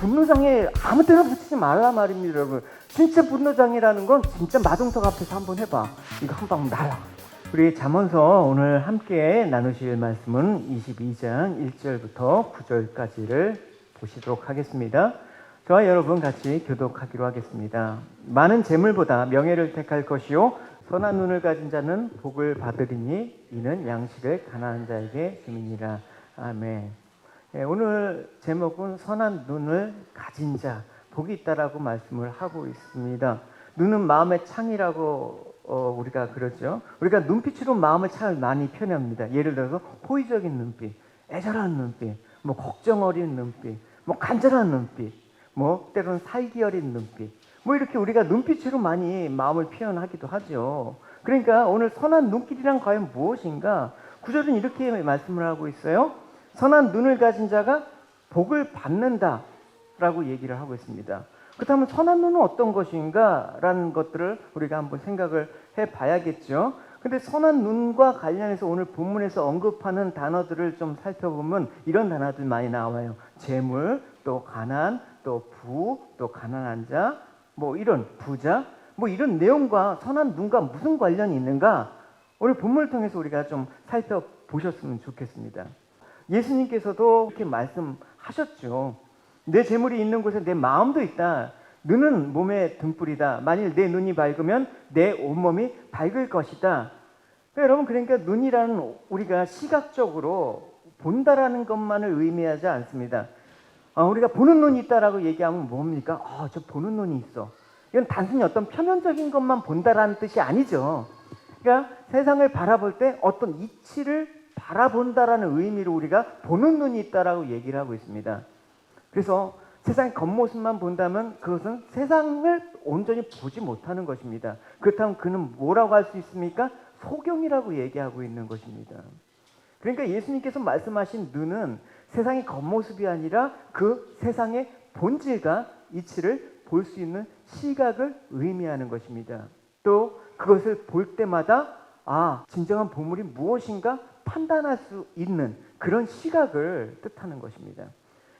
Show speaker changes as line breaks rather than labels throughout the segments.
분노장애 아무 때나 붙이지 말라 말입니다, 여러분. 진짜 분노장애라는 건 진짜 마동석 앞에서 한번 해봐. 이거 한 방 날라. 우리 잠언서 오늘 함께 나누실 말씀은 22장 1절부터 9절까지를 보시도록 하겠습니다. 저와 여러분 같이 교독하기로 하겠습니다. 많은 재물보다 명예를 택할 것이요 선한 눈을 가진 자는 복을 받으리니 이는 양식을 가난한 자에게 줌이니라. 아멘. 오늘 제목은 선한 눈을 가진 자, 복이 있다라고 말씀을 하고 있습니다. 눈은 마음의 창이라고 우리가 그러죠. 우리가 눈빛으로 마음을 참 많이 표현합니다. 예를 들어서 호의적인 눈빛, 애절한 눈빛, 뭐 걱정 어린 눈빛, 뭐 간절한 눈빛, 뭐 때로는 살기 어린 눈빛, 뭐 이렇게 우리가 눈빛으로 많이 마음을 표현하기도 하죠. 그러니까 오늘 선한 눈길이란 과연 무엇인가? 구절은 이렇게 말씀을 하고 있어요. 선한 눈을 가진 자가 복을 받는다라고 얘기를 하고 있습니다. 그렇다면 선한 눈은 어떤 것인가? 라는 것들을 우리가 한번 생각을 해봐야겠죠. 근데 선한 눈과 관련해서 오늘 본문에서 언급하는 단어들을 좀 살펴보면 이런 단어들 많이 나와요. 재물, 또 가난, 또 부, 또 가난한 자, 뭐 이런 부자, 뭐 이런 내용과 선한 눈과 무슨 관련이 있는가? 오늘 본문을 통해서 우리가 좀 살펴보셨으면 좋겠습니다. 예수님께서도 이렇게 말씀하셨죠. 내 재물이 있는 곳에 내 마음도 있다. 눈은 몸의 등불이다. 만일 내 눈이 밝으면 내 온몸이 밝을 것이다. 여러분, 그러니까 눈이라는 우리가 시각적으로 본다라는 것만을 의미하지 않습니다. 우리가 보는 눈이 있다라고 얘기하면 뭡니까? 저 보는 눈이 있어. 이건 단순히 어떤 표면적인 것만 본다라는 뜻이 아니죠. 그러니까 세상을 바라볼 때 어떤 이치를 바라본다라는 의미로 우리가 보는 눈이 있다라고 얘기를 하고 있습니다. 그래서 세상의 겉모습만 본다면 그것은 세상을 온전히 보지 못하는 것입니다. 그렇다면 그는 뭐라고 할 수 있습니까? 소경이라고 얘기하고 있는 것입니다. 그러니까 예수님께서 말씀하신 눈은 세상의 겉모습이 아니라 그 세상의 본질과 이치를 볼 수 있는 시각을 의미하는 것입니다. 또 그것을 볼 때마다 진정한 보물이 무엇인가 판단할 수 있는 그런 시각을 뜻하는 것입니다.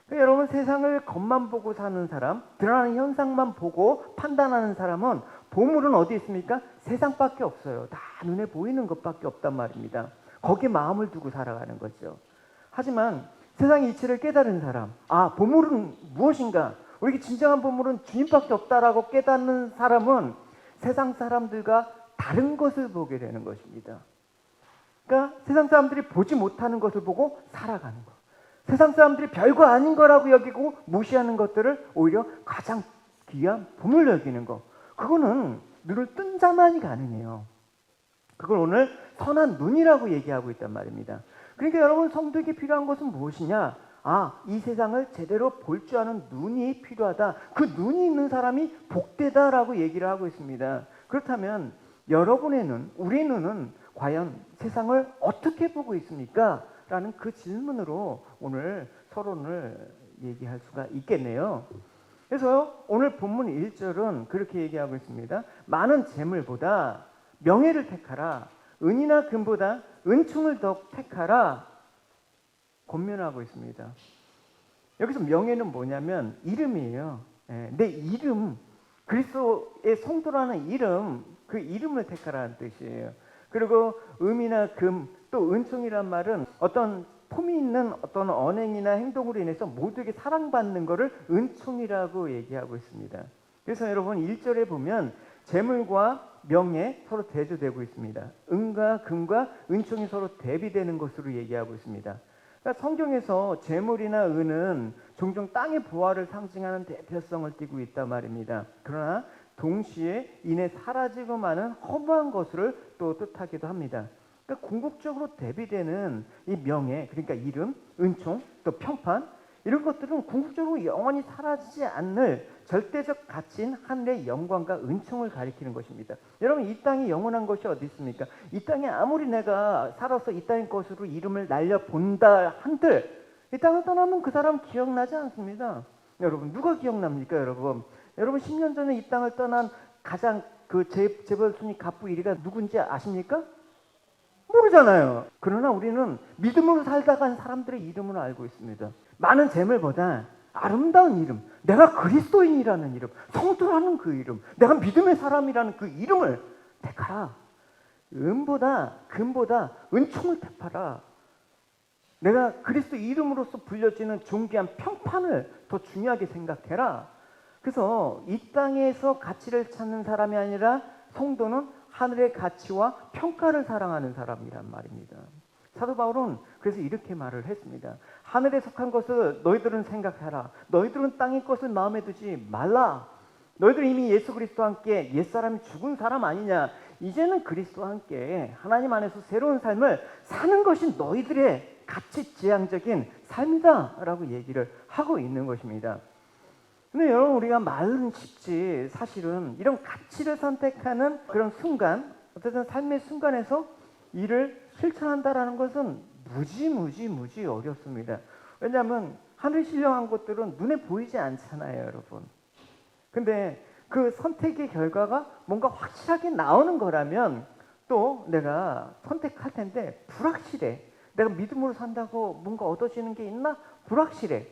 그러니까 여러분, 세상을 겉만 보고 사는 사람, 드러나는 현상만 보고 판단하는 사람은 보물은 어디 있습니까? 세상밖에 없어요. 다 눈에 보이는 것밖에 없단 말입니다. 거기에 마음을 두고 살아가는 거죠. 하지만 세상의 이치를 깨달은 사람, 보물은 무엇인가? 우리에게 진정한 보물은 주님밖에 없다라고 깨닫는 사람은 세상 사람들과 다른 것을 보게 되는 것입니다. 그러니까 세상 사람들이 보지 못하는 것을 보고 살아가는 것. 세상 사람들이 별거 아닌 거라고 여기고 무시하는 것들을 오히려 가장 귀한 보물 여기는 것. 그거는 눈을 뜬 자만이 가능해요. 그걸 오늘 선한 눈이라고 얘기하고 있단 말입니다. 그러니까 여러분, 성도에게 필요한 것은 무엇이냐? 이 세상을 제대로 볼 줄 아는 눈이 필요하다. 그 눈이 있는 사람이 복되다라고 얘기를 하고 있습니다. 그렇다면 여러분의 눈, 우리의 눈은 과연 세상을 어떻게 보고 있습니까? 라는 그 질문으로 오늘 서론을 얘기할 수가 있겠네요. 그래서 오늘 본문 1절은 그렇게 얘기하고 있습니다. 많은 재물보다 명예를 택하라. 은이나 금보다 은총을 더 택하라. 권면하고 있습니다. 여기서 명예는 뭐냐면 이름이에요. 내 이름, 그리스도의 성도라는 이름, 그 이름을 택하라는 뜻이에요. 그리고 음이나 금, 또 은총이란 말은 어떤 품이 있는 어떤 언행이나 행동으로 인해서 모두에게 사랑받는 것을 은총이라고 얘기하고 있습니다. 그래서 여러분 1절에 보면 재물과 명예 서로 대조되고 있습니다. 은과 금과 은총이 서로 대비되는 것으로 얘기하고 있습니다. 그러니까 성경에서 재물이나 은은 종종 땅의 부활을 상징하는 대표성을 띠고 있단 말입니다. 그러나 동시에 이내 사라지고 마는 허무한 것을 또 뜻하기도 합니다. 그러니까 궁극적으로 대비되는 이 명예, 그러니까 이름, 은총, 또 평판, 이런 것들은 궁극적으로 영원히 사라지지 않을 절대적 가치인 하늘의 영광과 은총을 가리키는 것입니다. 여러분, 이 땅에 영원한 것이 어디 있습니까? 이 땅에 아무리 내가 살아서 이 땅의 것으로 이름을 날려본다 한들 이 땅을 떠나면 그 사람 기억나지 않습니다. 여러분, 누가 기억납니까? 여러분 10년 전에 이 땅을 떠난 가장 그 재벌 순위 갑부 1위가 누군지 아십니까? 모르잖아요. 그러나 우리는 믿음으로 살다간 사람들의 이름을 알고 있습니다. 많은 재물보다 아름다운 이름, 내가 그리스도인이라는 이름, 성도라는 그 이름, 내가 믿음의 사람이라는 그 이름을 택하라. 은보다 금보다 은총을 택하라. 내가 그리스도 이름으로서 불려지는 존귀한 평판을 더 중요하게 생각해라. 그래서 이 땅에서 가치를 찾는 사람이 아니라 성도는 하늘의 가치와 평가를 사랑하는 사람이란 말입니다. 사도 바울은 그래서 이렇게 말을 했습니다. 하늘에 속한 것을 너희들은 생각하라. 너희들은 땅의 것을 마음에 두지 말라. 너희들 이미 예수 그리스도와 함께 옛사람이 죽은 사람 아니냐. 이제는 그리스도와 함께 하나님 안에서 새로운 삶을 사는 것이 너희들의 가치지향적인 삶이다 라고 얘기를 하고 있는 것입니다. 근데 여러분, 우리가 말은 쉽지 사실은 이런 가치를 선택하는 그런 순간, 어쨌든 삶의 순간에서 이를 실천한다라는 것은 무지 어렵습니다. 왜냐하면 하늘 신령한 것들은 눈에 보이지 않잖아요, 여러분. 근데 그 선택의 결과가 뭔가 확실하게 나오는 거라면 또 내가 선택할 텐데 불확실해. 내가 믿음으로 산다고 뭔가 얻어지는 게 있나? 불확실해.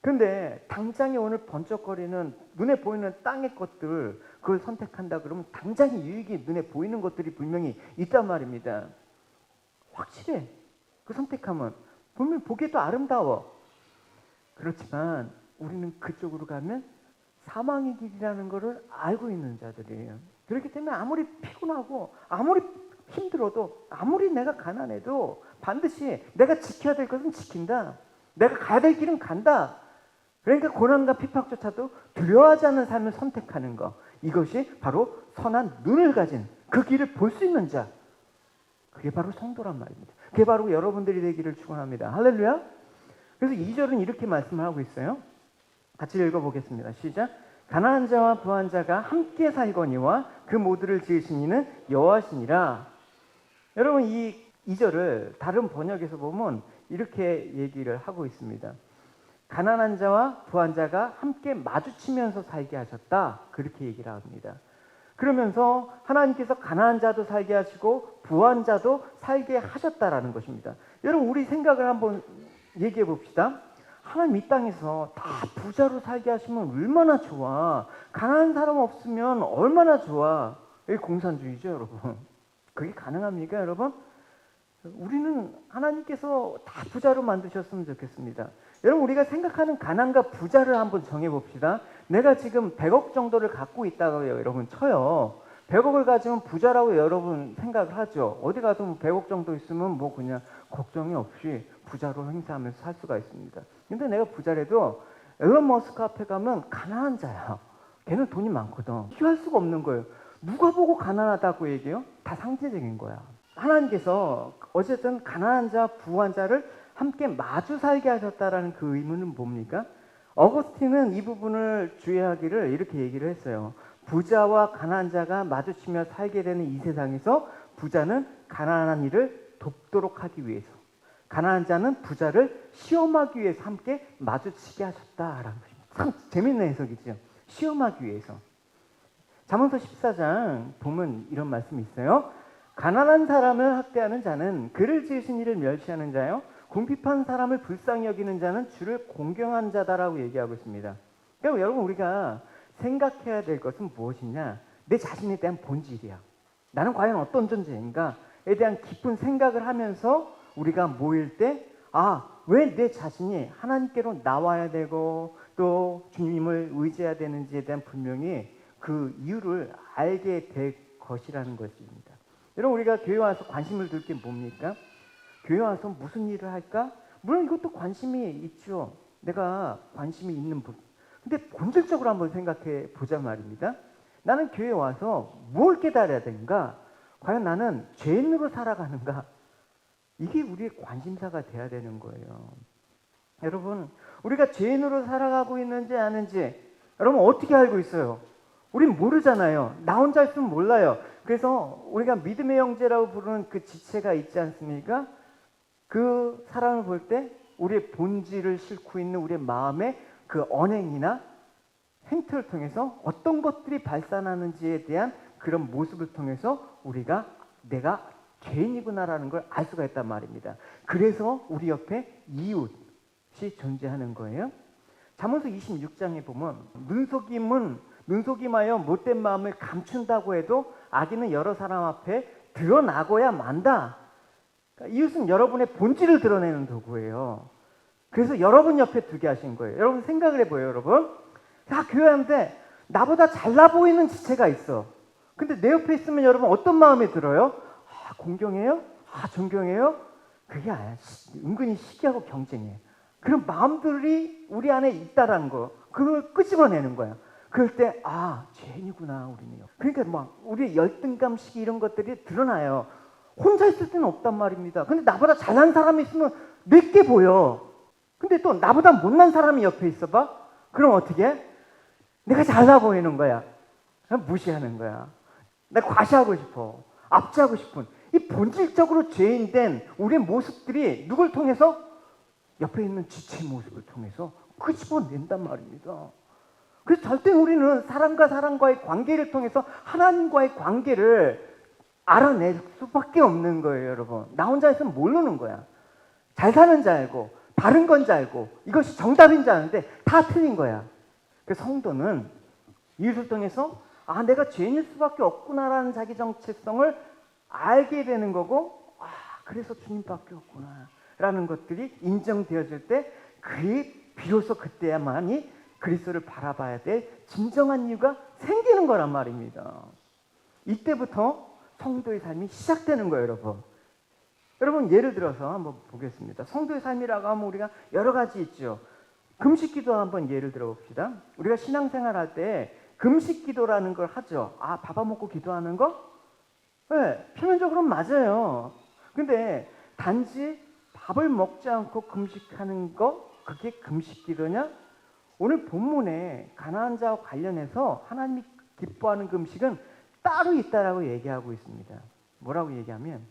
근데 당장에 오늘 번쩍거리는 눈에 보이는 땅의 것들, 그걸 선택한다 그러면 당장의 유익이 눈에 보이는 것들이 분명히 있단 말입니다. 확실해. 그 선택하면 분명히 보기에도 아름다워. 그렇지만 우리는 그쪽으로 가면 사망의 길이라는 것을 알고 있는 자들이에요. 그렇기 때문에 아무리 피곤하고 아무리 힘들어도 아무리 내가 가난해도 반드시 내가 지켜야 될 것은 지킨다. 내가 가야 될 길은 간다. 그러니까 고난과 핍박조차도 두려워하지 않는 삶을 선택하는 것, 이것이 바로 선한 눈을 가진, 그 길을 볼 수 있는 자, 그게 바로 성도란 말입니다. 그게 바로 여러분들이 되기를 축원합니다. 할렐루야. 그래서 2절은 이렇게 말씀을 하고 있어요. 같이 읽어보겠습니다. 시작. 가난한 자와 부한 자가 함께 살거니와 그 모두를 지으신 이는 여호와시니라. 여러분, 이 2절을 다른 번역에서 보면 이렇게 얘기를 하고 있습니다. 가난한 자와 부한 자가 함께 마주치면서 살게 하셨다. 그렇게 얘기를 합니다. 그러면서 하나님께서 가난한 자도 살게 하시고 부한 자도 살게 하셨다라는 것입니다. 여러분, 우리 생각을 한번 얘기해 봅시다. 하나님 이 땅에서 다 부자로 살게 하시면 얼마나 좋아. 가난한 사람 없으면 얼마나 좋아. 이게 공산주의죠, 여러분. 그게 가능합니까, 여러분? 우리는 하나님께서 다 부자로 만드셨으면 좋겠습니다. 여러분, 우리가 생각하는 가난과 부자를 한번 정해봅시다. 내가 지금 100억 정도를 갖고 있다고 여러분 쳐요. 100억을 가지면 부자라고 여러분 생각을 하죠. 어디 가도 뭐 100억 정도 있으면 뭐 그냥 걱정이 없이 부자로 행사하면서 살 수가 있습니다. 근데 내가 부자라도 일론 머스크 앞에 가면 가난한 자야. 걔는 돈이 많거든. 비교할 수가 없는 거예요. 누가 보고 가난하다고 얘기해요? 다 상대적인 거야. 하나님께서 어쨌든 가난한 자, 부한 자를 함께 마주 살게 하셨다라는 그 의미는 뭡니까? 어거스틴은 이 부분을 주의하기를 이렇게 얘기를 했어요. 부자와 가난한 자가 마주치며 살게 되는 이 세상에서 부자는 가난한 이를 돕도록 하기 위해서, 가난한 자는 부자를 시험하기 위해서 함께 마주치게 하셨다라는 것입니다. 참 재밌는 해석이죠. 시험하기 위해서. 잠언서 14장 보면 이런 말씀이 있어요. 가난한 사람을 학대하는 자는 그를 지으신 이를 멸시하는 자요, 궁핍한 사람을 불쌍히 여기는 자는 주를 공경한 자다라고 얘기하고 있습니다. 그러니까 여러분, 우리가 생각해야 될 것은 무엇이냐? 내 자신에 대한 본질이야. 나는 과연 어떤 존재인가에 대한 깊은 생각을 하면서 우리가 모일 때, 왜 내 자신이 하나님께로 나와야 되고 또 주님을 의지해야 되는지에 대한 분명히 그 이유를 알게 될 것이라는 것입니다. 여러분, 우리가 교회 와서 관심을 둘 게 뭡니까? 교회 와서 무슨 일을 할까? 물론 이것도 관심이 있죠. 내가 관심이 있는 부분. 근데 본질적으로 한번 생각해 보자 말입니다. 나는 교회에 와서 뭘 깨달아야 되는가? 과연 나는 죄인으로 살아가는가? 이게 우리의 관심사가 돼야 되는 거예요. 여러분, 우리가 죄인으로 살아가고 있는지 아는지 여러분 어떻게 알고 있어요? 우린 모르잖아요. 나 혼자 있으면 몰라요. 그래서 우리가 믿음의 형제라고 부르는 그 지체가 있지 않습니까? 그 사람을 볼 때 우리의 본질을 싣고 있는 우리의 마음의 그 언행이나 행태를 통해서 어떤 것들이 발산하는지에 대한 그런 모습을 통해서 우리가 내가 죄인이구나라는 걸 알 수가 있단 말입니다. 그래서 우리 옆에 이웃이 존재하는 거예요. 잠언서 26장에 보면 눈속임하여 못된 마음을 감춘다고 해도 악인은 여러 사람 앞에 드러나고야 만다. 그러니까 이웃은 여러분의 본질을 드러내는 도구예요. 그래서 여러분 옆에 두게 하신 거예요. 여러분 생각을 해보세요. 여러분 다 교회하는데 나보다 잘나 보이는 지체가 있어. 근데 내 옆에 있으면 여러분 어떤 마음이 들어요? 아, 공경해요? 아, 존경해요? 그게 아니야. 은근히 시기하고 경쟁해. 그런 마음들이 우리 안에 있다라는 거, 그걸 끄집어내는 거야. 그럴 때 아, 죄인이구나 우리는. 그러니까 막 우리의 열등감 시기 이런 것들이 드러나요. 혼자 있을 때는 없단 말입니다. 근데 나보다 잘난 사람이 있으면 내게 보여. 근데 또 나보다 못난 사람이 옆에 있어봐? 그럼 어떻게 해? 내가 잘나 보이는 거야. 무시하는 거야. 내가 과시하고 싶어. 압제하고 싶은. 이 본질적으로 죄인된 우리의 모습들이 누굴 통해서? 옆에 있는 지체의 모습을 통해서 끄집어낸단 말입니다. 그래서 절대 우리는 사람과 사람과의 관계를 통해서 하나님과의 관계를 알아낼 수밖에 없는 거예요, 여러분. 나 혼자 있으면 모르는 거야. 잘 사는 줄 알고, 바른 건 줄 알고, 이것이 정답인 줄 아는데 다 틀린 거야. 그래서 성도는 이웃을 통해서 아, 내가 죄인일 수밖에 없구나라는 자기 정체성을 알게 되는 거고, 아, 그래서 주님밖에 없구나 라는 것들이 인정되어질 때 그게 비로소 그때야만이 그리스도를 바라봐야 될 진정한 이유가 생기는 거란 말입니다. 이때부터 성도의 삶이 시작되는 거예요, 여러분. 여러분 예를 들어서 한번 보겠습니다. 성도의 삶이라고 하면 우리가 여러 가지 있죠. 금식 기도 한번 예를 들어 봅시다. 우리가 신앙생활 할 때 금식 기도라는 걸 하죠. 아, 밥 안 먹고 기도하는 거? 네, 표면적으로는 맞아요. 근데 단지 밥을 먹지 않고 금식하는 거, 그게 금식 기도냐? 오늘 본문에 가나안 자와 관련해서 하나님이 기뻐하는 금식은 따로 있다라고 얘기하고 있습니다. 뭐라고 얘기하면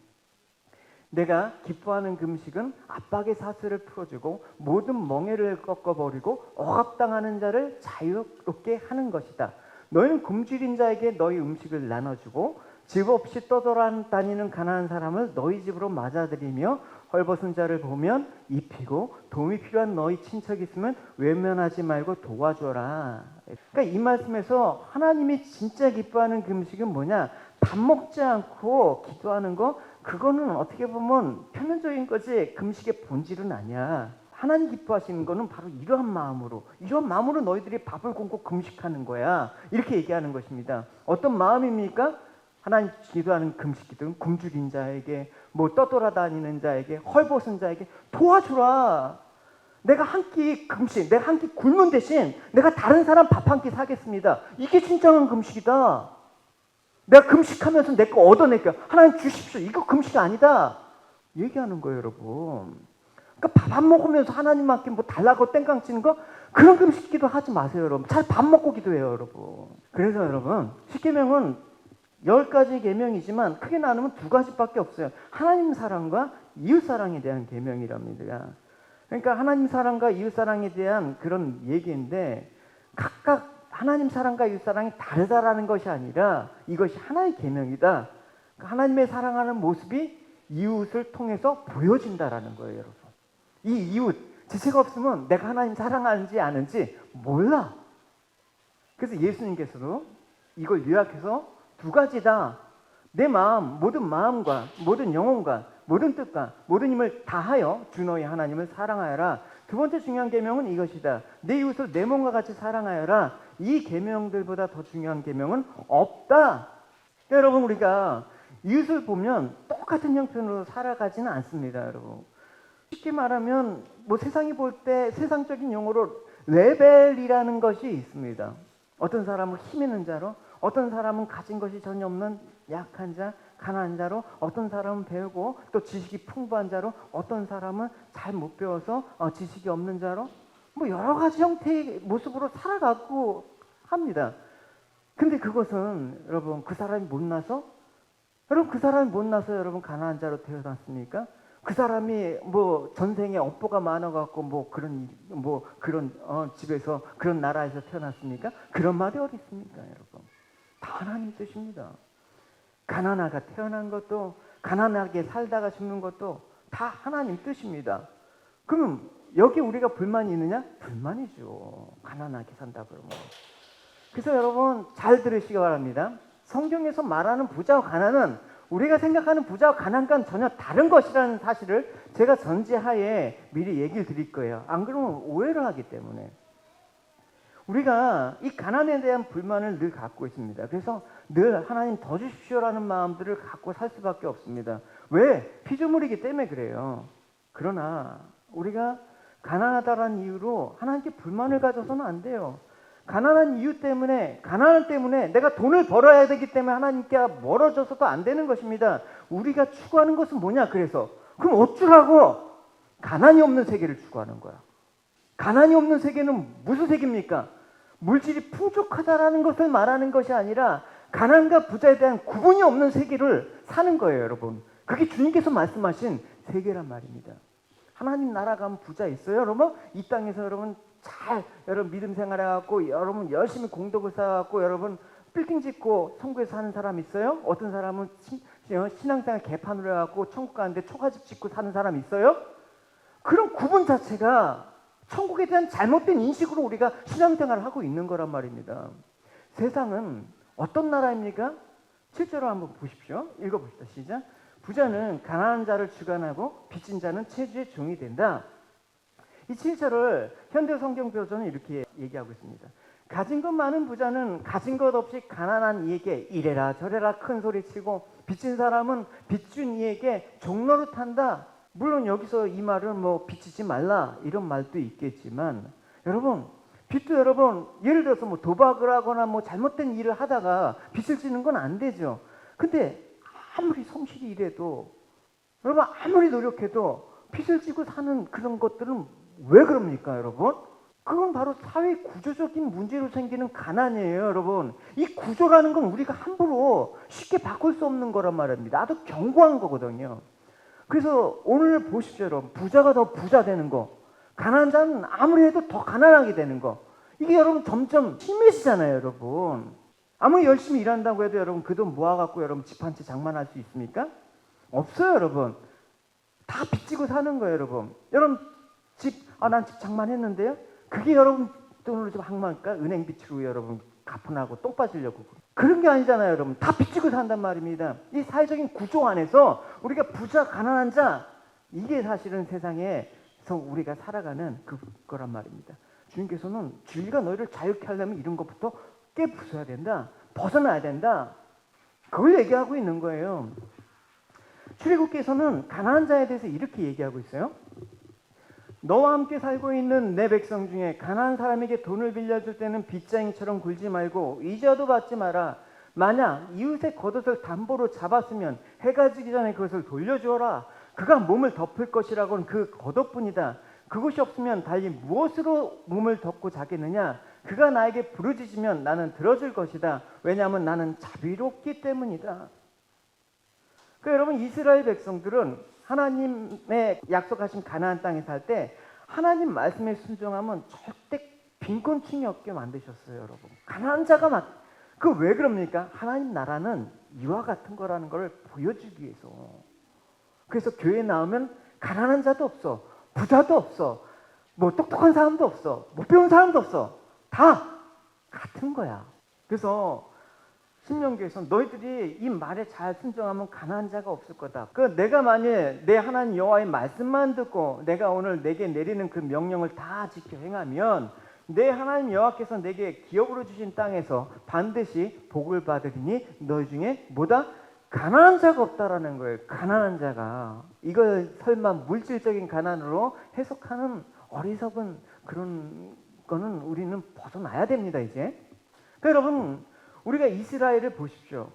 내가 기뻐하는 금식은 압박의 사슬을 풀어주고 모든 멍에를 꺾어버리고 억압당하는 자를 자유롭게 하는 것이다. 너희는 굶주린 자에게 너희 음식을 나눠주고 집 없이 떠돌아다니는 가난한 사람을 너희 집으로 맞아들이며 헐벗은 자를 보면 입히고 도움이 필요한 너희 친척이 있으면 외면하지 말고 도와줘라. 그러니까 이 말씀에서 하나님이 진짜 기뻐하는 금식은 뭐냐? 밥 먹지 않고 기도하는 거, 그거는 어떻게 보면 표면적인 거지 금식의 본질은 아니야. 하나님 기뻐하시는 거는 바로 이러한 마음으로 너희들이 밥을 굶고 금식하는 거야. 이렇게 얘기하는 것입니다. 어떤 마음입니까? 하나님 기도하는 금식 기도는 굶주린 자에게, 뭐 떠돌아다니는 자에게, 헐벗은 자에게 도와주라. 내가 한 끼 금식, 내가 한 끼 굶는 대신 내가 다른 사람 밥 한 끼 사겠습니다. 이게 진정한 금식이다. 내가 금식하면서 내 거 얻어낼게요. 하나님 주십시오. 이거 금식이 아니다. 얘기하는 거예요, 여러분. 그러니까 밥 안 먹으면서 하나님한테 뭐 달라고 땡깡 치는 거, 그런 금식 기도 하지 마세요, 여러분. 잘 밥 먹고 기도해요, 여러분. 그래서 여러분, 십계명은 10가지 계명이지만 크게 나누면 2가지밖에 없어요. 하나님 사랑과 이웃 사랑에 대한 계명이랍니다. 그러니까 하나님 사랑과 이웃 사랑에 대한 그런 얘기인데, 각각 하나님 사랑과 이웃 사랑이 다르다라는 것이 아니라 이것이 하나의 계명이다. 그러니까 하나님의 사랑하는 모습이 이웃을 통해서 보여진다라는 거예요, 여러분. 이 이웃, 지체가 없으면 내가 하나님 사랑하는지 아는지 몰라. 그래서 예수님께서도 이걸 요약해서 2가지다. 내 마음, 모든 마음과 모든 영혼과 모든 뜻과 모든 힘을 다하여 주 너희 하나님을 사랑하여라. 2번째 중요한 계명은 이것이다. 내 이웃을 내 몸과 같이 사랑하여라. 이 계명들보다 더 중요한 계명은 없다. 여러분, 우리가 이웃을 보면 똑같은 형편으로 살아가지는 않습니다, 여러분. 쉽게 말하면 뭐 세상이 볼 때 세상적인 용어로 레벨이라는 것이 있습니다. 어떤 사람은 힘 있는 자로, 어떤 사람은 가진 것이 전혀 없는 약한 자, 가난한 자로, 어떤 사람은 배우고 또 지식이 풍부한 자로, 어떤 사람은 잘 못 배워서 지식이 없는 자로, 뭐 여러 가지 형태의 모습으로 살아가고 합니다. 근데 그것은 여러분, 그 사람이 못나서 여러분 가난한 자로 태어났습니까? 그 사람이 뭐 전생에 업보가 많아갖고 뭐 그런 집에서 그런 나라에서 태어났습니까? 그런 말이 어디 있습니까, 여러분? 다 하나님 뜻입니다. 가난하게 태어난 것도, 가난하게 살다가 죽는 것도 다 하나님 뜻입니다. 그럼 여기 우리가 불만이 있느냐? 불만이죠. 가난하게 산다 그러면. 그래서 여러분 잘 들으시기 바랍니다. 성경에서 말하는 부자와 가난은 우리가 생각하는 부자와 가난과는 전혀 다른 것이라는 사실을 제가 전제하에 미리 얘기를 드릴 거예요. 안 그러면 오해를 하기 때문에. 우리가 이 가난에 대한 불만을 늘 갖고 있습니다. 그래서 늘 하나님 더 주십시오라는 마음들을 갖고 살 수밖에 없습니다. 왜? 피조물이기 때문에 그래요. 그러나 우리가 가난하다라는 이유로 하나님께 불만을 가져서는 안 돼요. 가난한 이유 때문에, 가난 때문에 내가 돈을 벌어야 되기 때문에 하나님께 멀어져서도 안 되는 것입니다. 우리가 추구하는 것은 뭐냐? 그래서 그럼 어쩌라고? 가난이 없는 세계를 추구하는 거야. 가난이 없는 세계는 무슨 세계입니까? 물질이 풍족하다라는 것을 말하는 것이 아니라 가난과 부자에 대한 구분이 없는 세계를 사는 거예요, 여러분. 그게 주님께서 말씀하신 세계란 말입니다. 하나님 나라 가면 부자 있어요, 여러분? 이 땅에서 여러분 잘 여러분 믿음 생활해갖고 여러분 열심히 공덕을 쌓아갖고 여러분 빌딩 짓고 천국에 사는 사람 있어요? 어떤 사람은 신앙생활 개판으로 해갖고 천국 가는데 초가집 짓고 사는 사람 있어요? 그런 구분 자체가 천국에 대한 잘못된 인식으로 우리가 신앙생활을 하고 있는 거란 말입니다. 세상은 어떤 나라입니까? 7절을 한번 보십시오. 읽어봅시다. 시작. 부자는 가난한 자를 주관하고 빚진 자는 체주의 종이 된다. 이 7절을 현대 성경 표준은 이렇게 얘기하고 있습니다. 가진 것 많은 부자는 가진 것 없이 가난한 이에게 이래라 저래라 큰 소리 치고 빚진 사람은 빚준 이에게 종노릇한다. 물론 여기서 이 말은 뭐 빚지지 말라 이런 말도 있겠지만 여러분 빚도 여러분 예를 들어서 뭐 도박을 하거나 뭐 잘못된 일을 하다가 빚을 지는 건 안 되죠. 근데 아무리 성실히 일해도 여러분 아무리 노력해도 빚을 지고 사는 그런 것들은 왜 그럽니까 여러분? 그건 바로 사회 구조적인 문제로 생기는 가난이에요 여러분. 이 구조라는 건 우리가 함부로 쉽게 바꿀 수 없는 거란 말입니다. 아주 견고한 거거든요. 그래서 오늘 보십시오 여러분. 부자가 더 부자 되는 거, 가난한 자는 아무리 해도 더 가난하게 되는 거, 이게 여러분 점점 심해지잖아요 여러분. 아무리 열심히 일한다고 해도 여러분 그 돈 모아갖고 여러분 집 한 채 장만할 수 있습니까? 없어요 여러분. 다 빚지고 사는 거예요 여러분. 여러분 난 집 장만했는데요? 그게 여러분 돈으로 좀 항만까? 은행 빚으로 여러분 갚으라고 똥 빠지려고. 그런 게 아니잖아요 여러분. 다 빚지고 산단 말입니다. 이 사회적인 구조 안에서 우리가 부자 가난한 자, 이게 사실은 세상에서 우리가 살아가는 그거란 말입니다. 주님께서는 주의가 너희를 자유케 하려면 이런 것부터 깨부숴야 된다. 벗어나야 된다. 그걸 얘기하고 있는 거예요. 출애굽기에서는 가난한 자에 대해서 이렇게 얘기하고 있어요. 너와 함께 살고 있는 내 백성 중에 가난한 사람에게 돈을 빌려줄 때는 빚쟁이처럼 굴지 말고 이자도 받지 마라. 만약 이웃의 겉옷을 담보로 잡았으면 해가 지기 전에 그것을 돌려주어라. 그가 몸을 덮을 것이라고는 그 겉옷뿐이다. 그것이 없으면 달리 무엇으로 몸을 덮고 자겠느냐? 그가 나에게 부르짖으면 나는 들어줄 것이다. 왜냐하면 나는 자비롭기 때문이다. 그러니까 여러분 이스라엘 백성들은 하나님의 약속하신 가나안 땅에 살 때 하나님 말씀에 순종하면 절대 빈곤층이 없게 만드셨어요 여러분. 가난한 자가 그 왜 그럽니까? 하나님 나라는 이와 같은 거라는 걸 보여주기 위해서. 그래서 교회에 나오면 가난한 자도 없어, 부자도 없어, 뭐 똑똑한 사람도 없어, 못 배운 사람도 없어. 다 같은 거야. 그래서 신명기에서 너희들이 이 말에 잘 순종하면 가난한 자가 없을 거다. 내가 만일 내 하나님 여호와의 말씀만 듣고 내가 오늘 내게 내리는 그 명령을 다 지켜 행하면 내 하나님 여호와께서 내게 기업으로 주신 땅에서 반드시 복을 받으리니 너희 중에 뭐다? 가난한 자가 없다라는 거예요. 가난한 자가. 이걸 설마 물질적인 가난으로 해석하는 어리석은 그런 거는 우리는 벗어나야 됩니다 이제. 그러니까 여러분 우리가 이스라엘을 보십시오.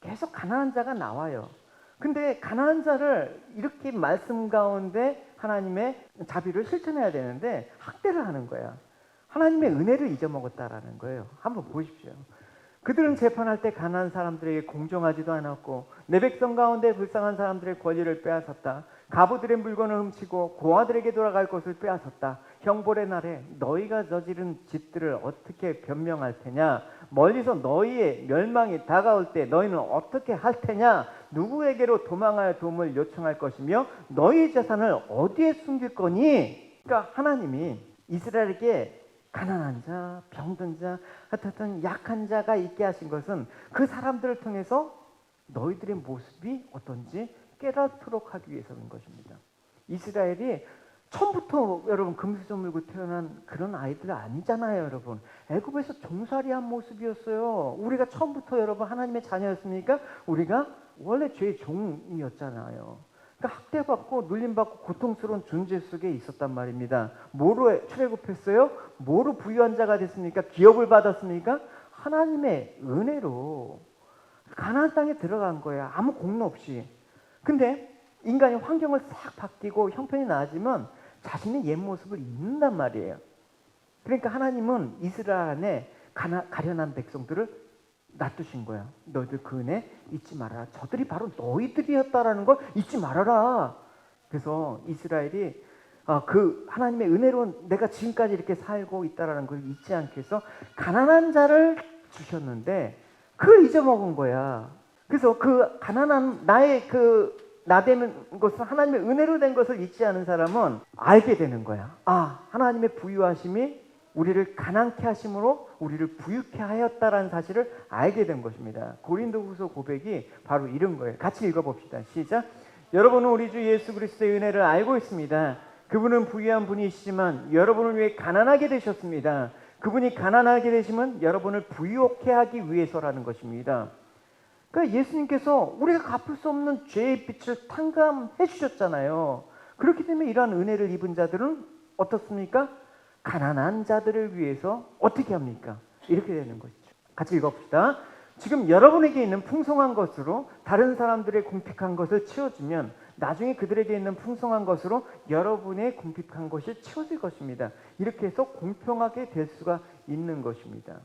계속 가난한 자가 나와요. 근데 가난한 자를 이렇게 말씀 가운데 하나님의 자비를 실천해야 되는데 학대를 하는 거야. 하나님의 은혜를 잊어먹었다라는 거예요. 한번 보십시오. 그들은 재판할 때 가난한 사람들에게 공정하지도 않았고 내 백성 가운데 불쌍한 사람들의 권리를 빼앗았다. 가부들의 물건을 훔치고 고아들에게 돌아갈 것을 빼앗았다. 형벌의 날에 너희가 저지른 짓들을 어떻게 변명할 테냐? 멀리서 너희의 멸망이 다가올 때 너희는 어떻게 할 테냐? 누구에게로 도망하여 도움을 요청할 것이며 너희 재산을 어디에 숨길 거니? 그러니까 하나님이 이스라엘에게 가난한 자, 병든 자, 하여튼 약한 자가 있게 하신 것은 그 사람들을 통해서 너희들의 모습이 어떤지 깨닫도록 하기 위해서인 것입니다. 이스라엘이 처음부터 여러분 금수저 물고 태어난 그런 아이들 아니잖아요, 여러분. 애굽에서 종살이한 모습이었어요. 우리가 처음부터 여러분 하나님의 자녀였습니까? 우리가 원래 죄의 종이었잖아요. 그러니까 학대받고 눌림받고 고통스러운 존재 속에 있었단 말입니다. 뭐로 출애굽했어요? 뭐로 부유한 자가 됐습니까? 기업을 받았습니까? 하나님의 은혜로 가나안 땅에 들어간 거야. 아무 공로 없이. 근데 인간이 환경을 싹 바뀌고 형편이 나아지면 자신의 옛 모습을 잊는단 말이에요. 그러니까 하나님은 이스라엘 안에 가련한 백성들을 놔두신 거야. 너희들 그 은혜 잊지 말아라. 저들이 바로 너희들이었다라는 걸 잊지 말아라. 그래서 이스라엘이 그 하나님의 은혜로 내가 지금까지 이렇게 살고 있다라는 걸 잊지 않기 위해서 가난한 자를 주셨는데 그걸 잊어먹은 거야. 그래서 그 가난한 나의 그 나되는 것을 하나님의 은혜로 된 것을 잊지 않은 사람은 알게 되는 거야. 하나님의 부유하심이 우리를 가난케 하심으로 우리를 부유케 하였다라는 사실을 알게 된 것입니다. 고린도후서 고백이 바로 이런 거예요. 같이 읽어봅시다. 시작. 여러분은 우리 주 예수 그리스도의 은혜를 알고 있습니다. 그분은 부유한 분이시지만 여러분을 위해 가난하게 되셨습니다. 그분이 가난하게 되시면 여러분을 부유케 하기 위해서라는 것입니다. 그러니까 예수님께서 우리가 갚을 수 없는 죄의 빛을 탕감해 주셨잖아요. 그렇기 때문에 이러한 은혜를 입은 자들은 어떻습니까? 가난한 자들을 위해서 어떻게 합니까? 이렇게 되는 것이죠. 같이 읽어봅시다. 지금 여러분에게 있는 풍성한 것으로 다른 사람들의 궁핍한 것을 채워주면 나중에 그들에게 있는 풍성한 것으로 여러분의 궁핍한 것이 채워질 것입니다. 이렇게 해서 공평하게 될 수가 있는 것입니다.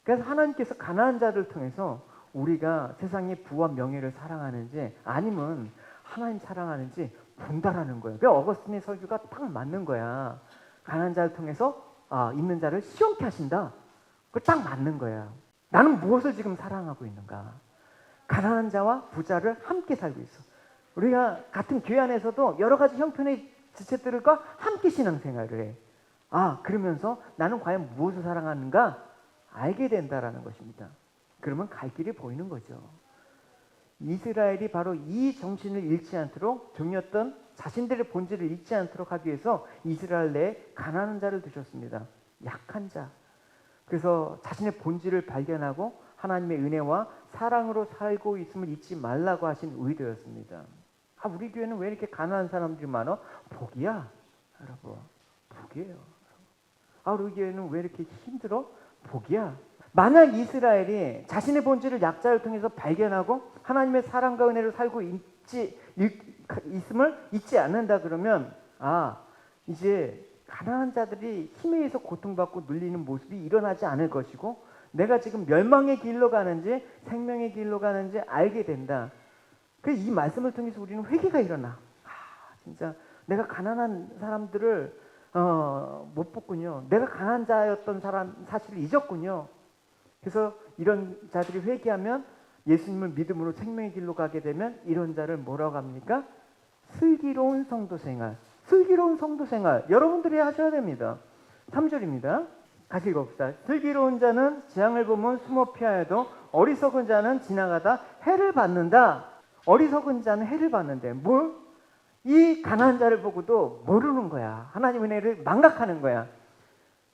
그래서 하나님께서 가난한 자를 통해서 우리가 세상의 부와 명예를 사랑하는지 아니면 하나님 사랑하는지 본다라는 거예요. 그러니까 어거스틴의 설교가 딱 맞는 거야. 가난한 자를 통해서 있는 자를 시원케 하신다. 그거 딱 맞는 거야. 나는 무엇을 지금 사랑하고 있는가? 가난한 자와 부자를 함께 살고 있어. 우리가 같은 교회 안에서도 여러 가지 형편의 지체들과 함께 신앙생활을 해. 그러면서 나는 과연 무엇을 사랑하는가? 알게 된다라는 것입니다. 그러면 갈 길이 보이는 거죠. 이스라엘이 바로 이 정신을 잃지 않도록 종이었던 자신들의 본질을 잃지 않도록 하기 위해서 이스라엘 내에 가난한 자를 두셨습니다. 약한 자. 그래서 자신의 본질을 발견하고 하나님의 은혜와 사랑으로 살고 있음을 잊지 말라고 하신 의도였습니다. 우리 교회는 왜 이렇게 가난한 사람들이 많아? 복이야, 여러분. 복이에요. 우리 교회는 왜 이렇게 힘들어? 복이야. 만약 이스라엘이 자신의 본질을 약자를 통해서 발견하고 하나님의 사랑과 은혜로 살고 있음을 잊지 않는다 그러면 이제 가난한 자들이 힘에 의해서 고통받고 눌리는 모습이 일어나지 않을 것이고 내가 지금 멸망의 길로 가는지 생명의 길로 가는지 알게 된다. 그래서 이 말씀을 통해서 우리는 회개가 일어나. 진짜 내가 가난한 사람들을 못 봤군요. 내가 가난한 자였던 사실을 잊었군요. 그래서 이런 자들이 회개하면 예수님을 믿음으로 생명의 길로 가게 되면 이런 자를 뭐라고 합니까? 슬기로운 성도생활. 슬기로운 성도생활. 여러분들이 하셔야 됩니다. 3절입니다. 같이 읽어봅시다. 슬기로운 자는 재앙을 보면 숨어 피하여도 어리석은 자는 지나가다 해를 받는다. 어리석은 자는 해를 받는데 이 가난한 자를 보고도 모르는 거야. 하나님 은혜를 망각하는 거야.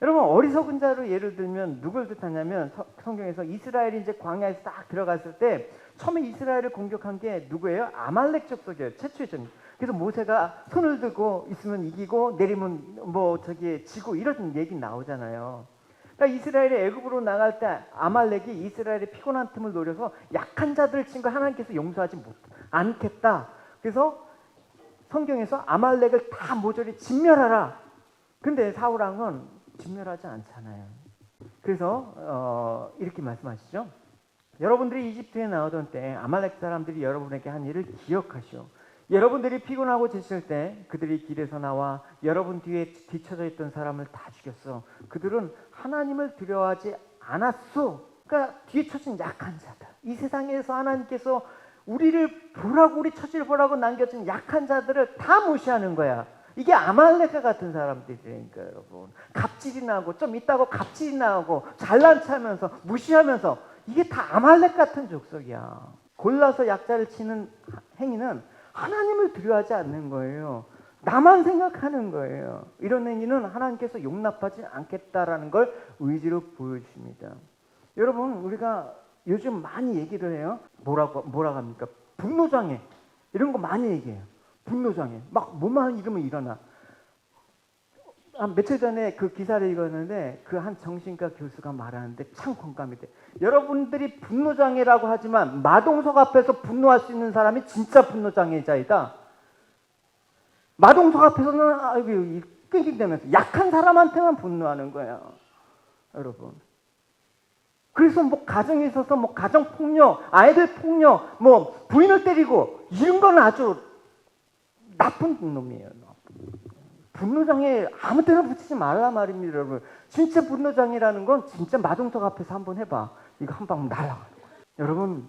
여러분 어리석은 자로 예를 들면 누굴 뜻하냐면 성경에서 이스라엘이 이제 광야에서 딱 들어갔을 때 처음에 이스라엘을 공격한 게 누구예요? 아말렉 족속이에요. 최초의 전. 그래서 모세가 손을 들고 있으면 이기고 내리면 지고 이런 얘기 나오잖아요. 그러니까 이스라엘이 애굽으로 나갈 때 아말렉이 이스라엘의 피곤한 틈을 노려서 약한 자들을 친 거 하나님께서 용서하지 않겠다. 그래서 성경에서 아말렉을 다 모조리 진멸하라. 근데 사울왕은 진멸하지 않잖아요. 그래서 이렇게 말씀하시죠. 여러분들이 이집트에 나오던 때 아말렉 사람들이 여러분에게 한 일을 기억하시오. 여러분들이 피곤하고 지칠 때 그들이 길에서 나와 여러분 뒤에 뒤쳐져 있던 사람을 다 죽였어. 그들은 하나님을 두려워하지 않았어. 그러니까 뒤에 쳐진 약한 자들. 이 세상에서 하나님께서 우리를 보라고 우리 처지를 보라고 남겨진 약한 자들을 다 무시하는 거야. 이게 아말렉과 같은 사람들이니까 여러분. 갑질이 나고 좀 있다고 갑질이 나고 잘난 체하면서 무시하면서 이게 다 아말렉 같은 족속이야. 골라서 약자를 치는 행위는 하나님을 두려워하지 않는 거예요. 나만 생각하는 거예요. 이런 행위는 하나님께서 용납하지 않겠다라는 걸 의지로 보여주십니다. 여러분, 우리가 요즘 많이 얘기를 해요. 뭐라고 합니까? 분노장애. 이런 거 많이 얘기해요. 분노장애. 막 뭐만 읽으면 일어나. 며칠 전에 그 기사를 읽었는데 그 한 정신과 교수가 말하는데 참 공감이 돼. 여러분들이 분노장애라고 하지만 마동석 앞에서 분노할 수 있는 사람이 진짜 분노장애자이다. 마동석 앞에서는 끙끙대면서 약한 사람한테만 분노하는 거야. 여러분. 그래서 뭐 가정에 있어서 뭐 가정폭력, 아이들 폭력, 뭐 부인을 때리고 이런 건 아주 나쁜 놈이에요. 분노장애 아무 때나 붙이지 말라 말입니다, 여러분. 진짜 분노장애라는 건 진짜 마동석 앞에서 한번 해봐. 이거 한 방 날아가는 거야. 여러분,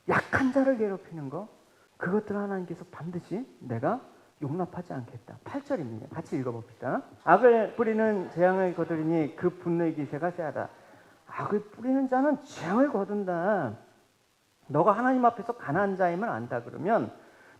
약한 자를 괴롭히는 거, 그것들 하나님께서 반드시 내가 용납하지 않겠다. 8절입니다. 같이 읽어봅시다. 악을 뿌리는 재앙을 거두리니 그 분노의 기세가 세하다. 악을 뿌리는 자는 재앙을 거둔다. 너가 하나님 앞에서 가난한 자임을 안다 그러면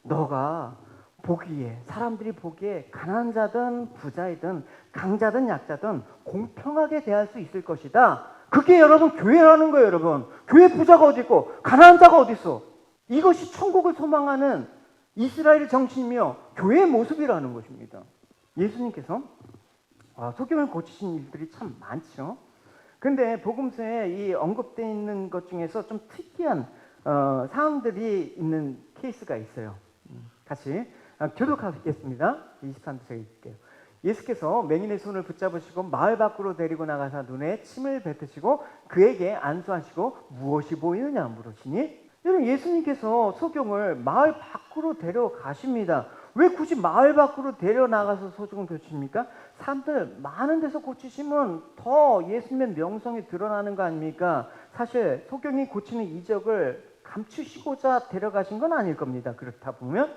너가 보기에, 사람들이 보기에 가난한 자든 부자이든 강자든 약자든 공평하게 대할 수 있을 것이다. 그게 여러분 교회라는 거예요. 여러분, 교회 부자가 어디 있고 가난한 자가 어디 있어. 이것이 천국을 소망하는 이스라엘 정신이며 교회의 모습이라는 것입니다. 예수님께서 소경을 고치신 일들이 참 많죠. 근데 복음서에 이 언급되어 있는 것 중에서 좀 특이한 사항들이 있는 케이스가 있어요. 같이 교독하겠습니다. 23절 읽을게요. 예수께서 맹인의 손을 붙잡으시고 마을 밖으로 데리고 나가사 눈에 침을 뱉으시고 그에게 안수하시고 무엇이 보이느냐 물으시니, 여러분, 예수님께서 소경을 마을 밖으로 데려가십니다. 왜 굳이 마을 밖으로 데려나가서 소경을 고치십니까? 사람들 많은 데서 고치시면 더 예수님의 명성이 드러나는 거 아닙니까? 사실 소경이 고치는 이적을 감추시고자 데려가신 건 아닐 겁니다. 그렇다 보면,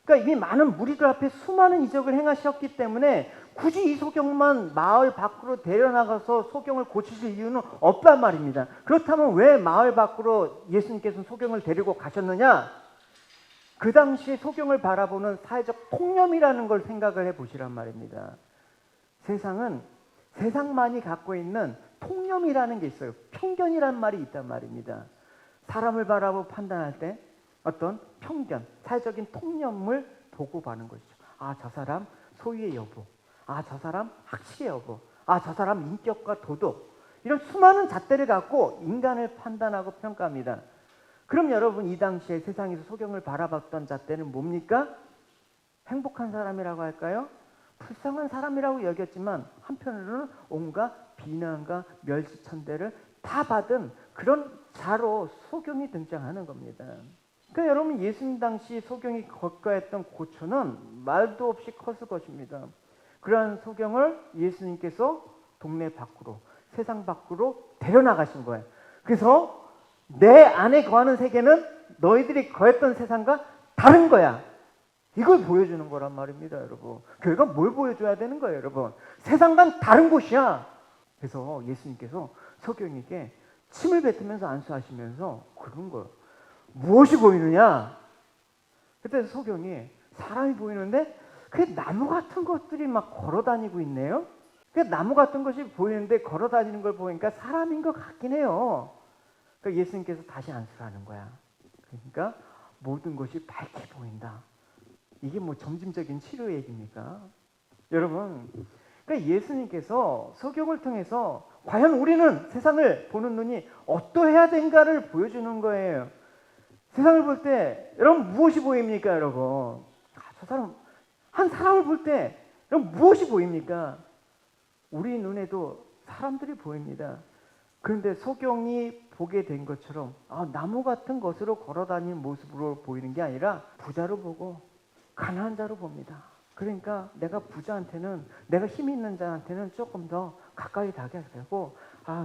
그러니까 이미 많은 무리들 앞에 수많은 이적을 행하셨기 때문에 굳이 이 소경만 마을 밖으로 데려나가서 소경을 고치실 이유는 없단 말입니다. 그렇다면 왜 마을 밖으로 예수님께서는 소경을 데리고 가셨느냐? 그 당시 소경을 바라보는 사회적 통념이라는 걸 생각을 해보시란 말입니다. 세상은 세상만이 갖고 있는 통념이라는 게 있어요. 편견이란 말이 있단 말입니다. 사람을 바라보고 판단할 때 어떤 편견, 사회적인 통념을 보고 봐는 것이죠. 저 사람 소유의 여부, 저 사람 학식의 여부, 저 사람 인격과 도덕, 이런 수많은 잣대를 갖고 인간을 판단하고 평가합니다. 그럼 여러분, 이 당시에 세상에서 소경을 바라봤던 잣대는 뭡니까? 행복한 사람이라고 할까요? 불쌍한 사람이라고 여겼지만 한편으로는 온갖 비난과 멸시천대를 다 받은 그런 자로 소경이 등장하는 겁니다. 그러니까 여러분, 예수님 당시 소경이 거과했던 고초는 말도 없이 컸을 것입니다. 그러한 소경을 예수님께서 동네 밖으로, 세상 밖으로 데려나가신 거예요. 그래서 내 안에 거하는 세계는 너희들이 거했던 세상과 다른 거야. 이걸 보여주는 거란 말입니다, 여러분. 교회가 뭘 보여줘야 되는 거예요, 여러분? 세상과는 다른 곳이야. 그래서 예수님께서 소경에게 침을 뱉으면서 안수하시면서 그런 거예요. 무엇이 보이느냐? 그때 소경이 사람이 보이는데 그 나무 같은 것들이 막 걸어다니고 있네요. 그 나무 같은 것이 보이는데 걸어다니는 걸 보니까 사람인 것 같긴 해요. 그러니까 예수님께서 다시 안수를 하는 거야. 그러니까 모든 것이 밝게 보인다. 이게 뭐 점진적인 치료 얘기입니까? 여러분, 그러니까 예수님께서 소경을 통해서 과연 우리는 세상을 보는 눈이 어떠해야 된가를 보여주는 거예요. 세상을 볼 때 여러분 무엇이 보입니까, 여러분? 저 사람, 한 사람을 볼 때 여러분 무엇이 보입니까? 우리 눈에도 사람들이 보입니다. 그런데 소경이 보게 된 것처럼 나무 같은 것으로 걸어다니는 모습으로 보이는 게 아니라 부자로 보고 가난한 자로 봅니다. 그러니까 내가 부자한테는, 내가 힘 있는 자한테는 조금 더 가까이 다가가고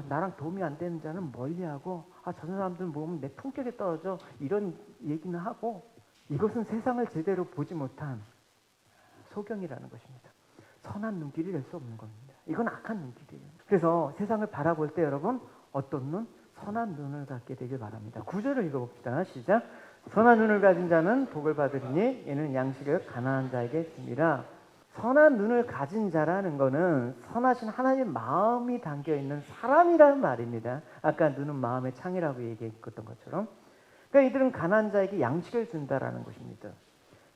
나랑 도움이 안 되는 자는 멀리하고 저 사람들은 보면 내 품격이 떨어져, 이런 얘기는 하고, 이것은 세상을 제대로 보지 못한 소경이라는 것입니다. 선한 눈길이 될 수 없는 겁니다. 이건 악한 눈길이에요. 그래서 세상을 바라볼 때 여러분 어떤 눈? 선한 눈을 갖게 되길 바랍니다. 9절을 읽어봅시다. 시작. 선한 눈을 가진 자는 복을 받으리니 이는 양식을 가난한 자에게 줍니다. 선한 눈을 가진 자라는 것은 선하신 하나님의 마음이 담겨있는 사람이라는 말입니다. 아까 눈은 마음의 창이라고 얘기했던 것처럼. 그러니까 이들은 가난한 자에게 양식을 준다라는 것입니다.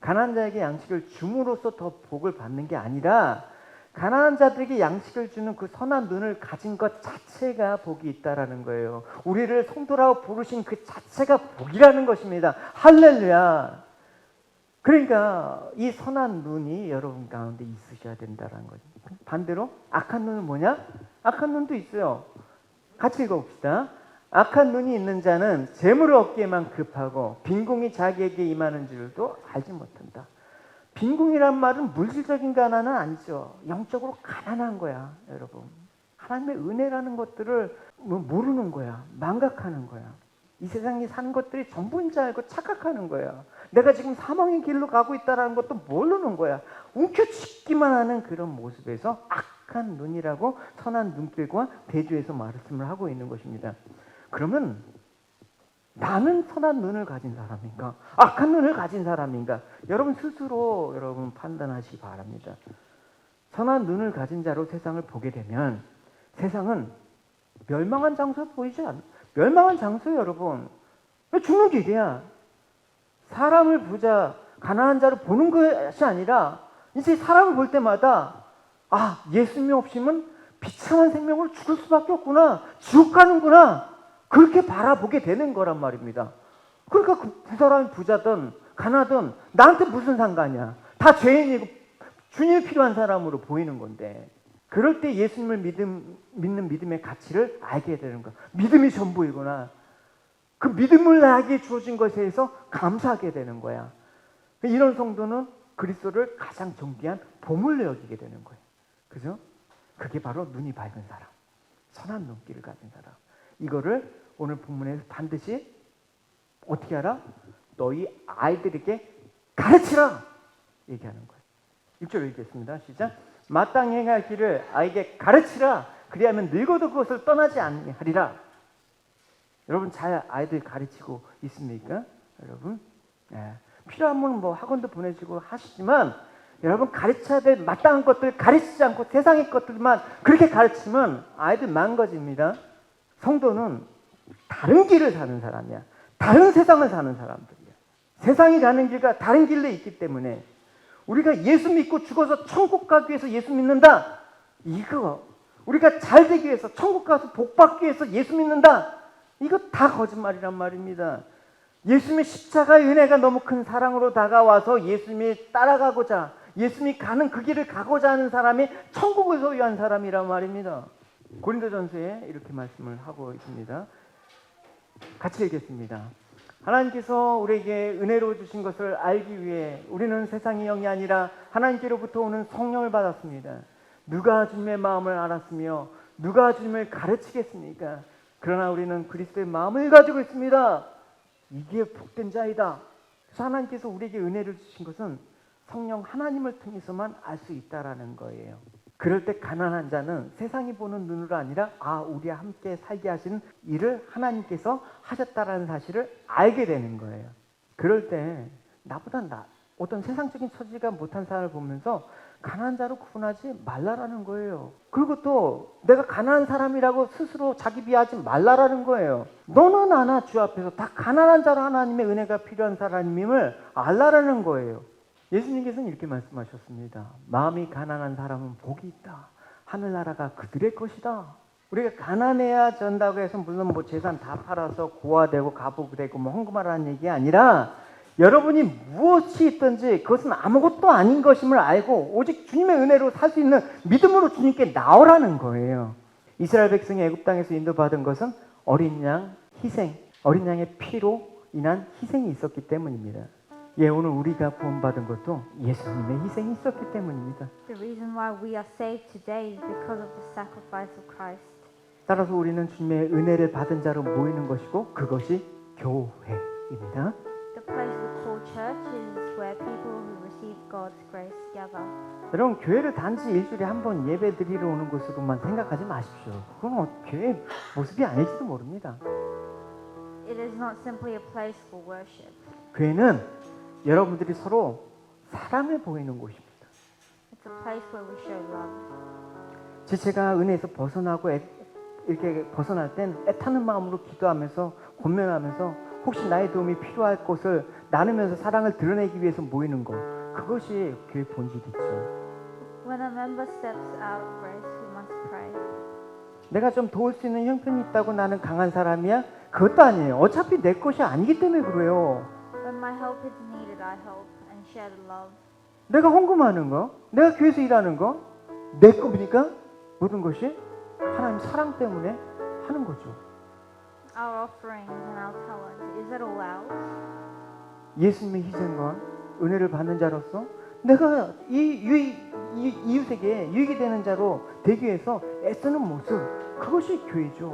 가난한 자에게 양식을 줌으로써 더 복을 받는 게 아니라 가난한 자들에게 양식을 주는 그 선한 눈을 가진 것 자체가 복이 있다라는 거예요. 우리를 성도라고 부르신 그 자체가 복이라는 것입니다. 할렐루야. 그러니까 이 선한 눈이 여러분 가운데 있으셔야 된다는 거죠. 반대로 악한 눈은 뭐냐? 악한 눈도 있어요. 같이 읽어봅시다. 악한 눈이 있는 자는 재물을 얻기에만 급하고 빈궁이 자기에게 임하는 줄도 알지 못한다. 빈궁이란 말은 물질적인 가난은 아니죠. 영적으로 가난한 거야, 여러분. 하나님의 은혜라는 것들을 모르는 거야. 망각하는 거야. 이 세상에 사는 것들이 전부인 줄 알고 착각하는 거야. 내가 지금 사망의 길로 가고 있다는 것도 모르는 거야. 움켜쥐기만 하는 그런 모습에서 악한 눈이라고 선한 눈길과 대조해서 말씀을 하고 있는 것입니다. 그러면 나는 선한 눈을 가진 사람인가? 악한 눈을 가진 사람인가? 여러분 스스로 여러분 판단하시기 바랍니다. 선한 눈을 가진 자로 세상을 보게 되면 세상은 멸망한 장소 보이지 않아? 멸망한 장소 여러분. 죽는 길이야. 사람을 보자 가난한 자로 보는 것이 아니라 이제 사람을 볼 때마다 아 예수님 없이면 비참한 생명으로 죽을 수밖에 없구나. 지옥 가는구나. 그렇게 바라보게 되는 거란 말입니다. 그러니까 그 사람이 부자든 가난하든 나한테 무슨 상관이야. 다 죄인이고 주님이 필요한 사람으로 보이는 건데 그럴 때 예수님을 믿는 믿음의 가치를 알게 되는 거야. 믿음이 전부이구나. 그 믿음을 나에게 주어진 것에 대해서 감사하게 되는 거야. 이런 성도는 그리스도를 가장 존귀한 보물로 여기게 되는 거예요. 그죠? 그게 바로 눈이 밝은 사람. 선한 눈길을 가진 사람. 이거를 오늘 본문에서 반드시 어떻게 하라? 너희 아이들에게 가르치라! 얘기하는 거예요. 6절 읽겠습니다. 시작. 마땅히 행할 길을 아이에게 가르치라. 그리하면 늙어도 그것을 떠나지 아니하리라. 여러분 잘 아이들 가르치고 있습니까? 여러분 필요하면 뭐 학원도 보내주고 하시지만 여러분 가르쳐야 될 마땅한 것들 가르치지 않고 세상의 것들만 그렇게 가르치면 아이들 망가집니다. 성도는 다른 길을 사는 사람이야. 다른 세상을 사는 사람들이야. 세상이 가는 길과 다른 길로 있기 때문에 우리가 예수 믿고 죽어서 천국 가기 위해서 예수 믿는다. 이거 우리가 잘 되기 위해서 천국 가서 복 받기 위해서 예수 믿는다. 이거 다 거짓말이란 말입니다. 예수님의 십자가의 은혜가 너무 큰 사랑으로 다가와서 예수님이 따라가고자 예수님이 가는 그 길을 가고자 하는 사람이 천국을 소유한 사람이란 말입니다. 고린도전서에 이렇게 말씀을 하고 있습니다. 같이 읽겠습니다. 하나님께서 우리에게 은혜로 주신 것을 알기 위해 우리는 세상의 영이 아니라 하나님께로부터 오는 성령을 받았습니다. 누가 주님의 마음을 알았으며 누가 주님을 가르치겠습니까? 그러나 우리는 그리스도의 마음을 가지고 있습니다. 이게 복된 자이다. 그래서 하나님께서 우리에게 은혜를 주신 것은 성령 하나님을 통해서만 알 수 있다라는 거예요. 그럴 때 가난한 자는 세상이 보는 눈으로 아니라 우리와 함께 살게 하시는 일을 하나님께서 하셨다라는 사실을 알게 되는 거예요. 그럴 때 나보다 어떤 세상적인 처지가 못한 사람을 보면서 가난한 자로 구분하지 말라라는 거예요. 그리고 또 내가 가난한 사람이라고 스스로 자기 비하하지 말라라는 거예요. 너는 나나 주 앞에서 다 가난한 자로 하나님의 은혜가 필요한 사람임을 알라라는 거예요. 예수님께서는 이렇게 말씀하셨습니다. 마음이 가난한 사람은 복이 있다. 하늘나라가 그들의 것이다. 우리가 가난해야 전다고 해서 물론 뭐 재산 다 팔아서 고아되고 가부되고 뭐 헌금하라는 얘기 아니라 여러분이 무엇이 있든지 그것은 아무것도 아닌 것임을 알고 오직 주님의 은혜로 살 수 있는 믿음으로 주님께 나오라는 거예요. 이스라엘 백성이 애굽 땅에서 인도받은 것은 어린 양 희생, 어린 양의 피로 인한 희생이 있었기 때문입니다. 오늘 우리가 구원받은 것도 예수님의 희생이 있었기 때문입니다.
The reason why we are saved today is because of the sacrifice of Christ.
따라서 우리는 주님의 은혜를 받은 자로 모이는 것이고 그것이 교회입니다.
The place we call church is where people who receive God's grace together.
여러분 교회를 단지 일주일에 한 번 예배 드리러 오는 곳으로만 생각하지 마십시오. 그건 교회 모습이 아닐지도 모릅니다.
It is not simply a place for worship.
교회는 여러분들이 서로 사랑을 보이는 곳입니다.
It's a place where we show love.
지체가 은혜에서 벗어나고 이렇게 벗어날 땐 애타는 마음으로 기도하면서 권면하면서 혹시 나의 도움이 필요할 것을 나누면서 사랑을 드러내기 위해서 모이는 것, 그것이 교회 본질이죠.
When a member steps out of grace, we must pray.
내가 좀 도울 수 있는 형편이 있다고 나는 강한 사람이야? 그것도 아니에요. 어차피 내 것이 아니기 때문에 그래요.
When my help is needed, I help and share the love.
내가 헌금하는 거, 내가 교회에서 일하는 거, 내 겁니까? 모든 것이 하나님 사랑 때문에 하는 거죠.
Our offerings and our talent, is it all ours?
예수님의 희생과 은혜를 받는 자로서 내가 이 이웃에게 유익이 되는 자로 되기 위해서 애쓰는 모습, 그것이 교회죠.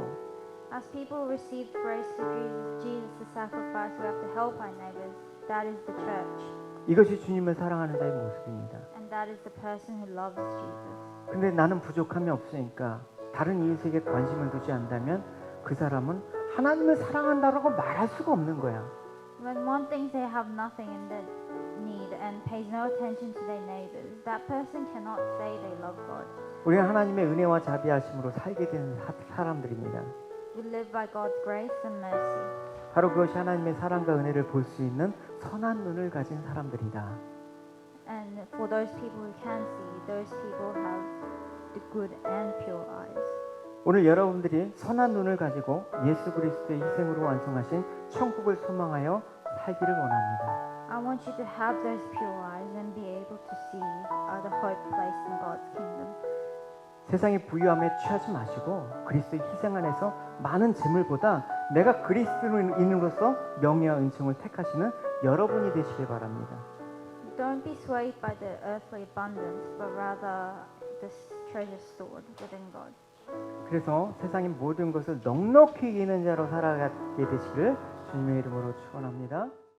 As people receive grace through Jesus' sacrifice, we have to help our neighbors. That is the church.
이것이 주님을 사랑하는 자의 모습입니다.
And that is the person who loves Jesus.
근데 나는 부족함이 없으니까 다른 이웃에게 관심을 두지 않다면 그 사람은 하나님을 사랑한다라고 말할 수가 없는 거야.
When one thinks they have nothing in their need and pays no attention to their neighbors, that person cannot say they love God.
우리는 하나님의 은혜와 자비하심으로 살게 되는 사람들입니다.
We live by God's grace and mercy.
바로 그것이 하나님의 사랑과 은혜를 볼 수 있는 선한 눈을 가진 사람들이다.
And for those people who can see, those people have the good and pure eyes.
오늘 여러분들이 선한 눈을 가지고 예수 그리스도의 희생으로 완성하신 천국을 소망하여 살기를 원합니다.
I want you to have those pure eyes and be able to see the hope placed in God's kingdom.
세상의 부유함에 취하지 마시고 그리스도의 희생 안에서 많은 재물보다 내가 그리스도인으로서 명예와 은총을 택하시는 여러분이 되시길 바랍니다.
Don't be swayed by the earthly abundance, but rather the treasure stored within God.
그래서 세상의 모든 것을 넉넉히 이기는 자로 살아가게 되시기를 주님의 이름으로 축원합니다.